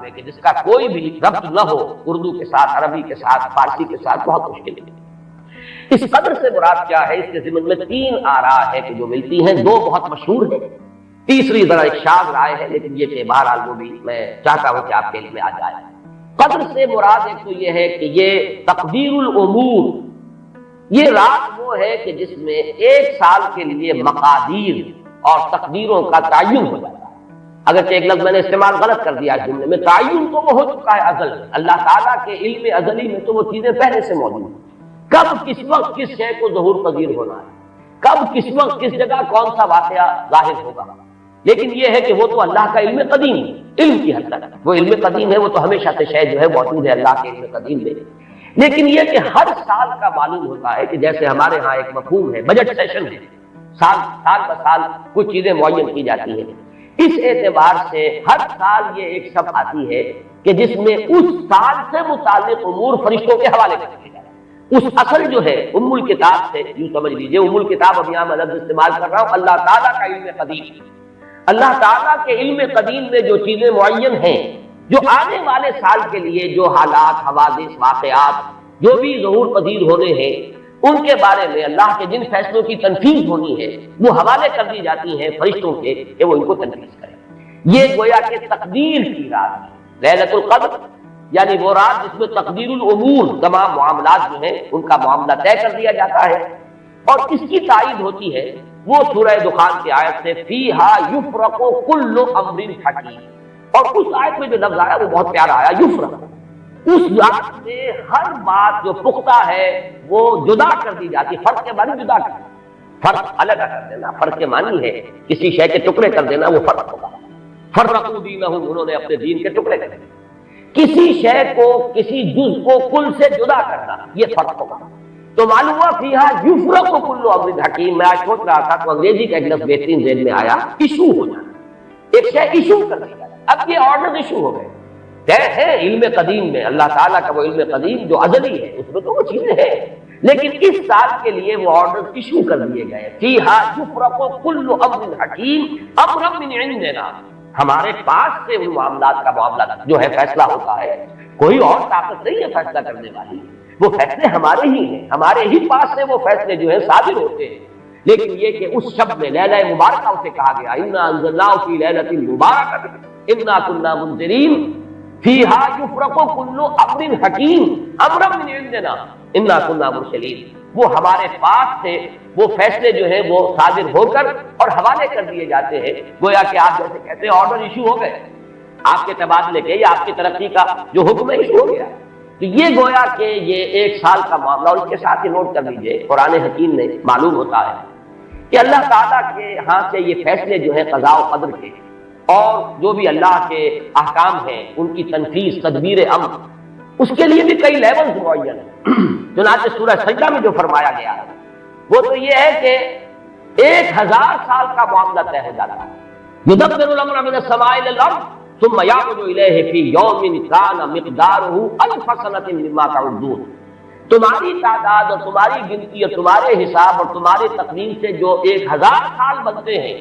میں کہ جس کا کوئی بھی ربط نہ ہو اردو کے ساتھ، عربی کے ساتھ، فارسی کے ساتھ، بہت مشکل ہے۔ اس قدر سے مراد کیا ہے؟ اس کے ضمن میں 3 آراء ہے کہ جو ملتی ہیں، 2 بہت مشہور ہیں، تیسری ذرا ایک شاذ رائے ہے، لیکن یہ کہ بہرحال وہ بھی میں چاہتا ہوں کہ آپ کے علم میں آ جائے۔ قدر سے مراد ایک تو یہ ہے کہ یہ تقدیر الامور، یہ رات وہ ہے کہ جس میں 1 سال کے لیے مقادیر اور تقدیروں کا تعین ہو جاتا ہے۔ اگرچہ ایک لفظ میں نے استعمال غلط کر دیا جملے میں، تعین تو وہ ہو چکا ہے ازل، اللہ تعالیٰ کے علم ازلی میں تو وہ چیزیں پہلے سے موجود ہیں، کب کس وقت کس شے کو ظہور پذیر ہونا ہے، کب کس وقت کس جگہ کون سا واقعہ ظاہر ہوگا۔ لیکن یہ ہے کہ وہ تو اللہ کا علم قدیم ہے، علم کی حد تک وہ علم قدیم ہے، وہ تو ہمیشہ سے شے جو ہے موجود ہے اللہ کے علم قدیم میں۔ لیکن یہ کہ ہر سال کا معلوم ہوتا ہے کہ جیسے ہمارے ہاں ایک مفہوم ہے بجٹ سیشن ہے، سال بہ سال کچھ چیزیں معین کی جاتی ہیں، اس اعتبار سے ہر سال یہ ایک شب آتی ہے کہ جس میں اس سال سے متعلق امور فرشتوں کے حوالے کر دیے جاتے ہیں۔ اس اصل جو ہے ام الکتاب سے یوں سمجھ لیجئے، ام الکتاب اب یہاں میں لفظ استعمال کر رہا ہوں، اللہ تعالیٰ کا علم قدیم، اللہ تعالیٰ کے علم قدیم میں جو چیزیں معین ہیں، جو آنے والے سال کے لیے جو حالات، حوادث، واقعات جو بھی ظہور پذیر ہونے ہیں، ان کے بارے میں اللہ کے جن فیصلوں کی تنفیذ ہونی ہے وہ حوالے کر دی جاتی ہیں فرشتوں کے کہ وہ ان کو تنفیذ کریں۔ یہ گویا کہ تقدیر کی رات ہے، لیلۃ القدر، یعنی وہ رات جس میں تقدیر الامور، تمام معاملات جو ہیں ان کا معاملہ طے کر دیا جاتا ہے۔ اور اس کی تائید ہوتی ہے وہ سورہ دخان کی آیت سے، فیہا یفرق کل امر حکیم، اور اس آیت میں جو لفظ آیا وہ بہت پیارا آیا، یفرق، اس رات میں ہر بات جو پختہ ہے وہ جدا کر دی جاتی، فرق کے معنی جدا کر دینا، فرق الگ کر دینا، فرق کے معنی ہے کسی شے کے ٹکڑے کر دینا، وہ فرق ہوگا۔ فرقوا دینہم، انہوں نے اپنے دین کے ٹکڑے کر دیے، کسی شے کو، کسی جز کو کل سے جدا کرنا، یہ فرق ہوگا۔ تو معلوم ہوا فیہا یفرق کل امر حکیم، میں آج سوچ رہا تھا تو انگریزی کا ایک لفظ بہترین ذہن میں آیا، ایشو ہو جانا، ایک شے ایشو کر دی جائے، اب یہ آرڈر ایشو ہو گئے، طے ہے علم قدیم میں، اللہ تعالیٰ کا وہ علم قدیم جو ازلی ہے اس میں تو وہ چیزیں ہیں، لیکن اس سال کے لیے وہ آرڈر ایشو کر دیے گئے، فیہا یفرق کل امر حکیم امرا من عندنا، ہمارے پاس سے ان معاملات کا معاملہ جو ہے فیصلہ ہوتا ہے، کوئی اور طاقت نہیں ہے فیصلہ کرنے والی، وہ فیصلے ہمارے ہی ہیں، ہمارے ہی پاس سے وہ فیصلے جو ہیں صادر ہوتے ہیں۔ لیکن یہ کہ اس شب میں لیلہ مبارکہ اسے کہا گیا، انا انزلناہ فی لیلۃ مبارکۃ انا کنا منذرین فیہا یفرق کل امر حکیم امرا من عندنا انا کنا مرسلین، وہ ہمارے پاس سے وہ فیصلے جو ہیں وہ صادر ہو کر اور حوالے کر دیے جاتے ہیں، گویا کہ آپ جیسے کہتے ہیں آرڈر ایشو ہو گئے، آپ کے تبادلے کے یا آپ کی ترقی کا جو حکم ہے ایشو ہو گیا۔ تو یہ گویا کہ یہ 1 سال کا معاملہ، اور اس کے ساتھ ہی نوٹ کر لیجئے قرآن حکیم میں معلوم ہوتا ہے کہ اللہ تعالیٰ کے ہاں سے یہ فیصلے جو ہیں قضاء و قدر کے اور جو بھی اللہ کے احکام ہیں ان کی تنفیذ، تدبیر امر، اس کے لیے بھی کئی لیولز معین ہیں۔ چنانچہ سورہ سجدہ میں جو فرمایا گیا ہے وہ تو یہ ہے کہ 1000 سال کا معاملہ طے ہو جاتا ہے، یدبر الامر من السماء الى الارض ثم يعرج الیہ فی یوم کان مقدارہ الف سنۃ مما تعدون، تمہاری تعداد اور تمہاری گنتی اور تمہارے حساب اور تمہارے تقدیر سے جو 1000 سال بنتے ہیں،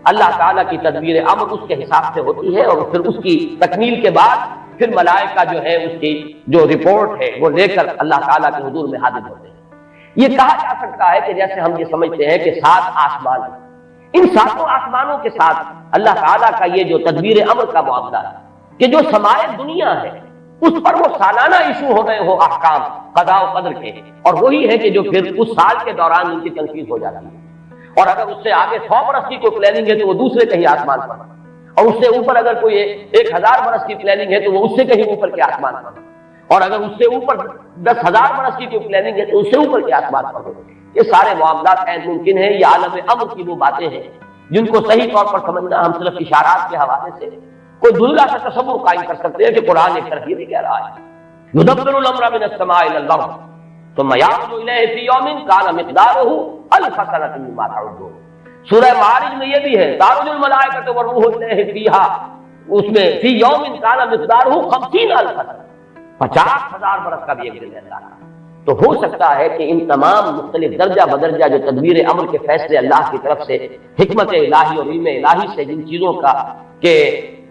اللہ تعالیٰ کی تدبیر امر اس کے حساب سے ہوتی ہے، اور پھر اس کی تکمیل کے بعد پھر ملائکہ جو ہے اس کی جو رپورٹ ہے وہ لے کر اللہ تعالیٰ کے حضور میں حاضر ہوتے ہیں۔ یہ کہا جا سکتا ہے کہ جیسے ہم یہ سمجھتے ہیں کہ 7 آسمان ہیں، ان 7 آسمانوں کے ساتھ اللہ تعالیٰ کا یہ جو تدبیر امر کا معاملہ ہے کہ جو سمائے دنیا ہے اس پر وہ سالانہ ایشو ہو رہے ہو احکام قضاء و قدر کے، اور وہی ہے کہ جو پھر اس سال کے دوران ان کی تنفیذ ہو جاتی ہے، اور اگر اس سے آگے 100 برس کی کوئی پلاننگ ہے تو وہ دوسرے کہیں آسمان پر، اور اس سے اوپر اگر کوئی 1000 برس کی پلاننگ ہے تو وہ اس سے کہیں اوپر کے آسمان پر، اور اگر اس سے اوپر 10,000 برس کی کوئی پلاننگ ہے تو اس سے اوپر کے آسمان پر ہو۔ یہ سارے معاملات غیر ممکن ہیں، یہ عالم امر کی وہ باتیں ہیں جن کو صحیح طور پر سمجھنا ہم صرف اشارات کے حوالے سے کوئی دھندلا سا تصور قائم کر سکتے ہیں کہ قرآن ایک طرف یہ بھی کہہ رہا ہے، یدبر الامر من السماء الى الارض ثم يعرج الیہ فی یوم کان مقدارہ الف سنۃ مما تعدون۔ سورہ معارج میں یہ بھی ہے، تعرج الملائکۃ والروح الیہ فیہا، اس میں فی یوم کان مقدارہ 50,000 سنۃ، 50,000 برس کا بھی ایک دن ہے۔ تو ہو سکتا ہے کہ ان تمام مختلف درجہ بدرجہ جو تدبیر امر کے فیصلے اللہ کی طرف سے حکمت الہی اور علم الہی سے جن چیزوں کا کہ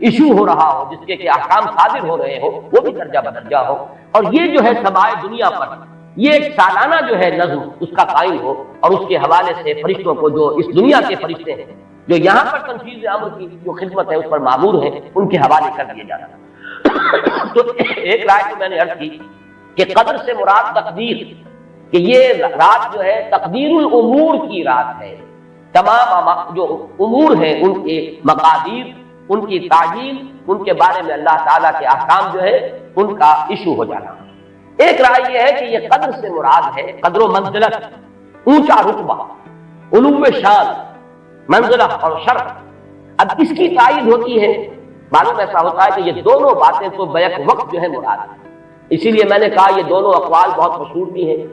ایشو ہو رہا ہو، جس کے احکام صادر ہو رہے ہو، وہ بھی درجہ بدرجہ ہو، اور یہ جو ہے سمائے دنیا پر یہ ایک سالانہ جو ہے نظم اس کا قائم ہو، اور اس کے حوالے سے فرشتوں کو، جو اس دنیا کے فرشتے ہیں جو یہاں پر تنفیذ امر کی جو خدمت ہے اس پر معمور ہیں، ان کے حوالے کر دیے جانا۔ تو ایک رائے تو میں نے عرض کی کہ قدر سے مراد تقدیر، کہ یہ رات جو ہے تقدیر الامور کی رات ہے، تمام جو امور ہیں ان کے مقادیر، ان کی تعجیل، ان کے بارے میں اللہ تعالیٰ کے احکام جو ہے ان کا ایشو ہو جانا۔ ایک رائے یہ ہے کہ یہ قدر سے مراد ہے قدر و منزلت، اونچا رتبہ، علو شان، منزلہ اور شرف۔ اب اس کی تائید ہوتی ہے، معلوم ایسا ہوتا ہے کہ یہ دونوں باتیں تو بیک وقت جو ہے مراد ہے، اسی لیے میں نے کہا یہ دونوں اقوال بہت مشہور بھی ہیں،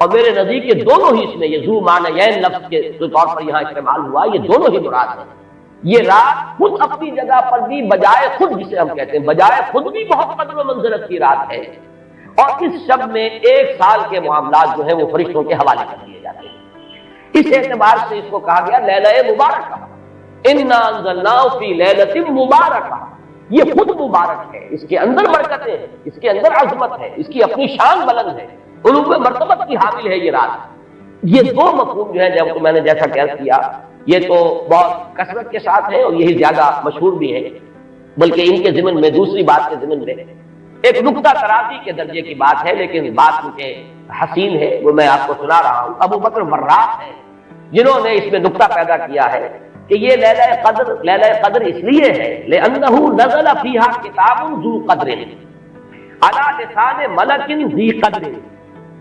اور میرے نزدیک یہ دونوں ہی اس میں، یہ ذو معنیین لفظ کے طور پر یہاں استعمال ہوا، یہ دونوں ہی مراد ہیں۔ یہ رات خود اپنی جگہ پر بھی بجائے خود، جسے ہم کہتے ہیں بجائے خود بھی بہت قدر و منزلت کی رات ہے، اور اس شب میں 1 سال کے معاملات جو ہیں وہ فرشتوں کے حوالے کر دیے جاتے ہیں۔ اس اعتبار سے اس کو کہا گیا لیلہ مبارکہ، انا انزلناہ فی لیلۃ مبارکہ، یہ خود مبارک ہے، اس کے اندر برکتیں ہیں، اس کے اندر عظمت ہے، اس کی اپنی شان بلند ہے، علو مرتبت کی حامل ہے یہ رات۔ یہ دو مفہوم جو ہے جب میں نے جیسا کہہ کیا، یہ تو بہت کثرت کے ساتھ ہے اور یہی زیادہ مشہور بھی ہے، بلکہ ان کے ضمن میں دوسری بات کے ضمن میں ایک نقطہ ترازی کے درجے کی بات ہے، لیکن بات ان کے حسین ہے، وہ میں آپ کو سنا رہا ہوں۔ ابو بکر وراق ہے جنہوں نے اس میں نقطہ پیدا کیا ہے کہ یہ لیلہ قدر اس لیے ہے لأنہ نزل فیہا کتاب ذو قدر علی لسان ملک ذی قدر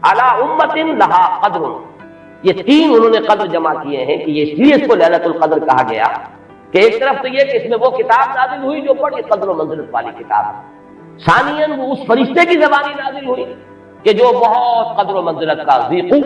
علی امت لہا قدر۔ یہ تین انہوں نے قدر جمع کیے ہیں کہ یہ اس لیے اس کو لیلۃ القدر کہا گیا کہ ایک طرف تو یہ کہ اس میں وہ کتاب نازل ہوئی جو بڑی قدر و منزلت والی کتاب ہے، ثانیاً وہ اس فرشتے کی زبانی نازل ہوئی کہ جو بہت قدر و منزلت کا ذی قوت